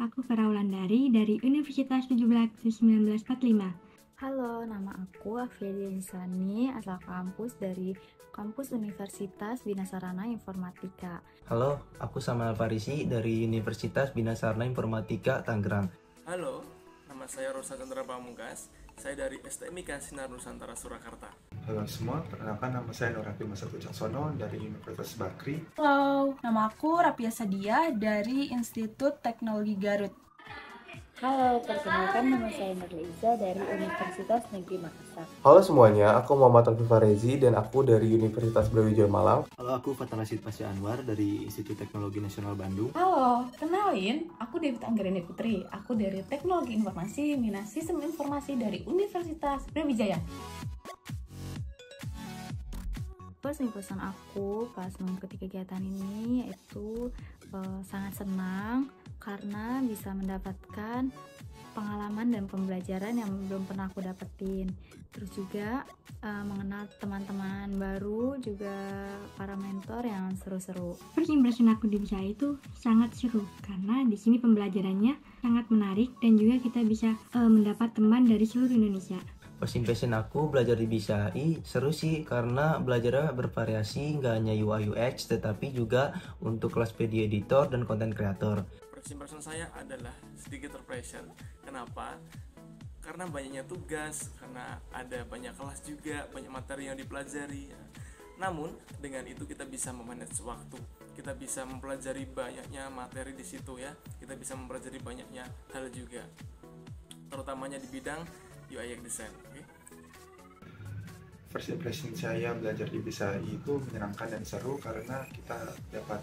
Aku Vera Wulandari dari Universitas 17 1945. Halo, nama aku Afilia Insani, asal kampus dari Kampus Universitas Bina Sarana Informatika. Halo, aku Samuel Farisi dari Universitas Bina Sarana Informatika Tangerang. Halo, nama saya Rosa Chandra Pamungkas. Saya dari STMIK Sinar Nusantara Surakarta. Halo semua, perkenalkan nama saya Norafi Masatu Caksono dari Universitas Bakri. Halo, nama aku Rapia Sadia dari Institut Teknologi Garut. Halo, perkenalkan nama saya Nurliza dari Universitas Negeri Makassar. Halo semuanya, aku Muhammad Alfi Farezi dan aku dari Universitas Brawijaya Malang. Halo, aku Fatal Rashid Pasya Anwar dari Institut Teknologi Nasional Bandung. Halo, kenalin, aku Dewi Anggreni Putri. Aku dari Teknologi Informasi Minus Sistem Informasi dari Universitas Brawijaya. Pesan aku pas mengikuti kegiatan ini yaitu sangat senang karena bisa mendapatkan pengalaman dan pembelajaran yang belum pernah aku dapetin. Terus juga mengenal teman-teman baru, juga para mentor yang seru-seru. First impression aku di BISA itu sangat seru karena di sini pembelajarannya sangat menarik dan juga kita bisa mendapat teman dari seluruh Indonesia. First impression aku belajar di BISAI seru sih karena belajarnya bervariasi, nggak hanya UI UX tetapi juga untuk kelas video editor dan content creator. First impression saya adalah sedikit terpressure. Kenapa? Karena banyaknya tugas, karena ada banyak kelas juga, banyak materi yang dipelajari. Namun dengan itu kita bisa memanage waktu, kita bisa mempelajari banyaknya materi di situ ya, kita bisa mempelajari banyaknya hal juga, terutamanya di bidang UI UX design. Okay? First impression saya belajar di BISAI itu menyenangkan dan seru karena kita dapat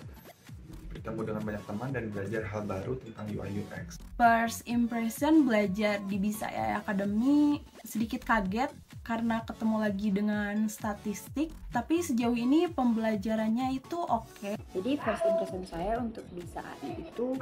bertemu dengan banyak teman dan belajar hal baru tentang UI UX. First impression belajar di BISAI Academy sedikit kaget karena ketemu lagi dengan statistik, tapi sejauh ini pembelajarannya itu oke. Jadi first impression saya untuk BISAI itu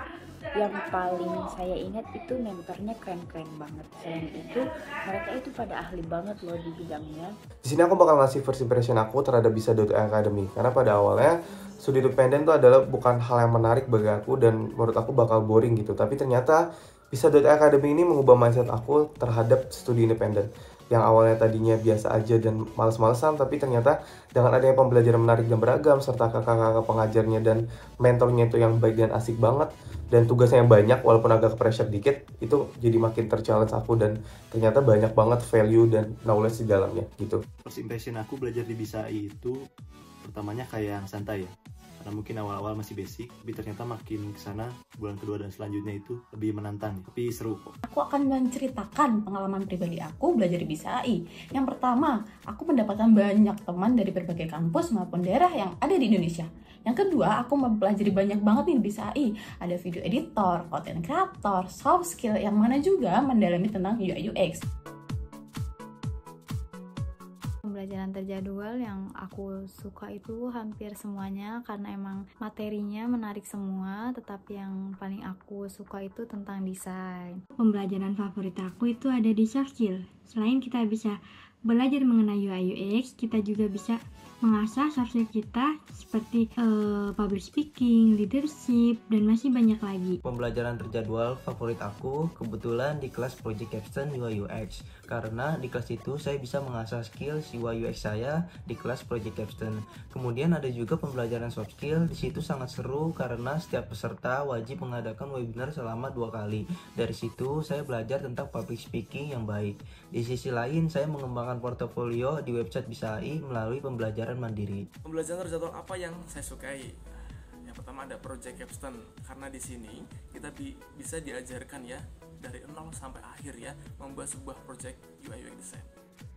yang paling saya ingat itu mentornya keren-keren banget. Selain itu mereka itu pada ahli banget loh di bidangnya. Di sini aku bakal ngasih first impression aku terhadap BISA.ai Academy karena pada awalnya studi independen itu adalah bukan hal yang menarik bagi aku dan menurut aku bakal boring gitu. Tapi ternyata BISA.ai Academy ini mengubah mindset aku terhadap studi independen. Yang awalnya tadinya biasa aja dan males-malesan, tapi ternyata dengan adanya pembelajaran menarik dan beragam serta kakak-kakak pengajarnya dan mentornya itu yang baik dan asik banget dan tugasnya yang banyak walaupun agak pressure dikit, itu jadi makin terchallenge aku dan ternyata banyak banget value dan knowledge di dalamnya gitu. First impression aku belajar di BISAI itu pertamanya kayak yang santai ya, karena mungkin awal-awal masih basic, tapi ternyata makin kesana bulan kedua dan selanjutnya itu lebih menantang, tapi seru kok. Aku akan menceritakan pengalaman pribadi aku belajar di BISAI. Yang pertama, aku mendapatkan banyak teman dari berbagai kampus maupun daerah yang ada di Indonesia. Yang kedua, aku mempelajari banyak banget nih di BISAI. Ada video editor, content creator, soft skill, yang mana juga mendalami tentang UI UX. Pembelajaran terjadwal yang aku suka itu hampir semuanya karena emang materinya menarik semua, tetapi yang paling aku suka itu tentang desain. Pembelajaran favorit aku itu ada di soft skill. Selain kita bisa belajar mengenai UI UX, kita juga bisa mengasah soft skill kita seperti public speaking, leadership, dan masih banyak lagi. Pembelajaran terjadwal favorit aku kebetulan di kelas Project Capstone UI UX karena di kelas itu saya bisa mengasah skill UI UX saya di kelas Project Capstone. Kemudian ada juga pembelajaran soft skill, di situ sangat seru karena setiap peserta wajib mengadakan webinar selama 2 kali. Dari situ saya belajar tentang public speaking yang baik. Di sisi lain saya mengembangkan portofolio di website BISAI melalui pembelajaran mandiri. Pembelajaran terjadwal apa yang saya sukai? Yang pertama ada Project Capstone, karena di sini kita bisa diajarkan ya dari 0 sampai akhir ya membuat sebuah project UI UX design.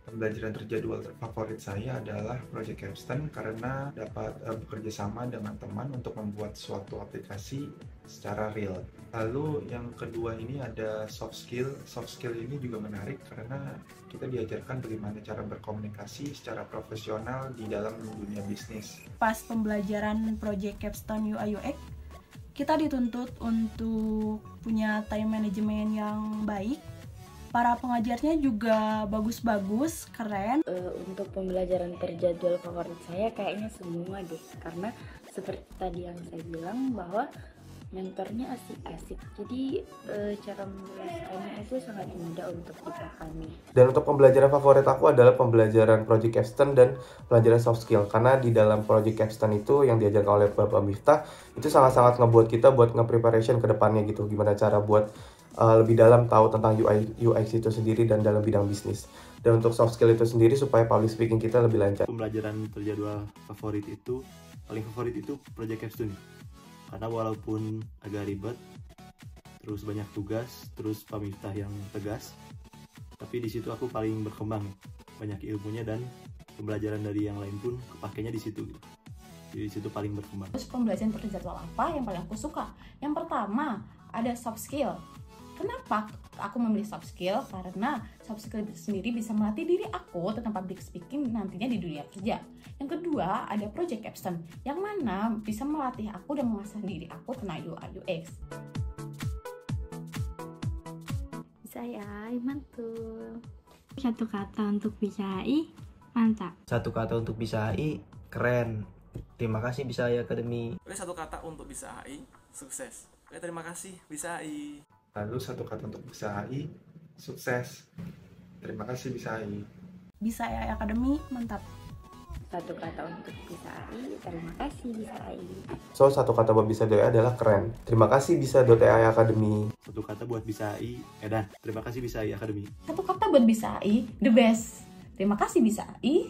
Pembelajaran terjadwal favorit saya adalah Project Capstone karena dapat bekerja sama dengan teman untuk membuat suatu aplikasi secara real. Lalu yang kedua ini ada soft skill. Soft skill ini juga menarik karena kita diajarkan bagaimana cara berkomunikasi secara profesional di dalam dunia bisnis. Pas pembelajaran Project Capstone UI UX, kita dituntut untuk punya time management yang baik. Para pengajarnya juga bagus-bagus, keren. Untuk pembelajaran terjadwal favorit saya kayaknya semua deh, karena seperti tadi yang saya bilang bahwa mentornya asik-asik, jadi cara menjelaskannya itu sangat mudah untuk dipahami. Dan untuk pembelajaran favorit aku adalah pembelajaran Project Capstone dan pelajaran soft skill, karena di dalam Project Capstone itu yang diajarkan oleh Bapak Miftah itu sangat-sangat ngebuat kita buat nge-preparation ke depannya gitu, gimana cara buat lebih dalam tahu tentang UI UX itu sendiri dan dalam bidang bisnis. Dan untuk soft skill itu sendiri supaya public speaking kita lebih lancar. Pembelajaran terjadwal favorit itu, paling favorit itu Project Capstone. Karena walaupun agak ribet, terus banyak tugas, terus Pak Miftah yang tegas, tapi di situ aku paling berkembang, banyak ilmunya dan pembelajaran dari yang lain pun kepakainya di situ. Jadi di situ paling berkembang. Terus pembelajaran terjadwal apa yang paling aku suka? Yang pertama ada soft skill. Kenapa aku memilih soft skill? Karena soft skill itu sendiri bisa melatih diri aku tentang public speaking nantinya di dunia kerja. Yang kedua ada Project Capstone, yang mana bisa melatih aku dan mengasah diri aku tentang UI UX. Bisa ya, mantul. Satu kata untuk Bisa AI, mantap. Satu kata untuk Bisa AI, keren. Terima kasih Bisa AI Academy. Oke, satu kata untuk Bisa AI, sukses. Oke, terima kasih Bisa AI. Lalu satu kata untuk Bisa AI, sukses. Terima kasih Bisa AI. Bisa AI Academy, mantap. Satu kata untuk Bisa AI, terima kasih Bisa AI. So, satu kata buat Bisa.ai adalah keren. Terima kasih Bisa.ai Academy. Satu kata buat Bisa AI, Edan. Terima kasih Bisa AI Academy. Satu kata buat Bisa AI, the best. Terima kasih Bisa AI.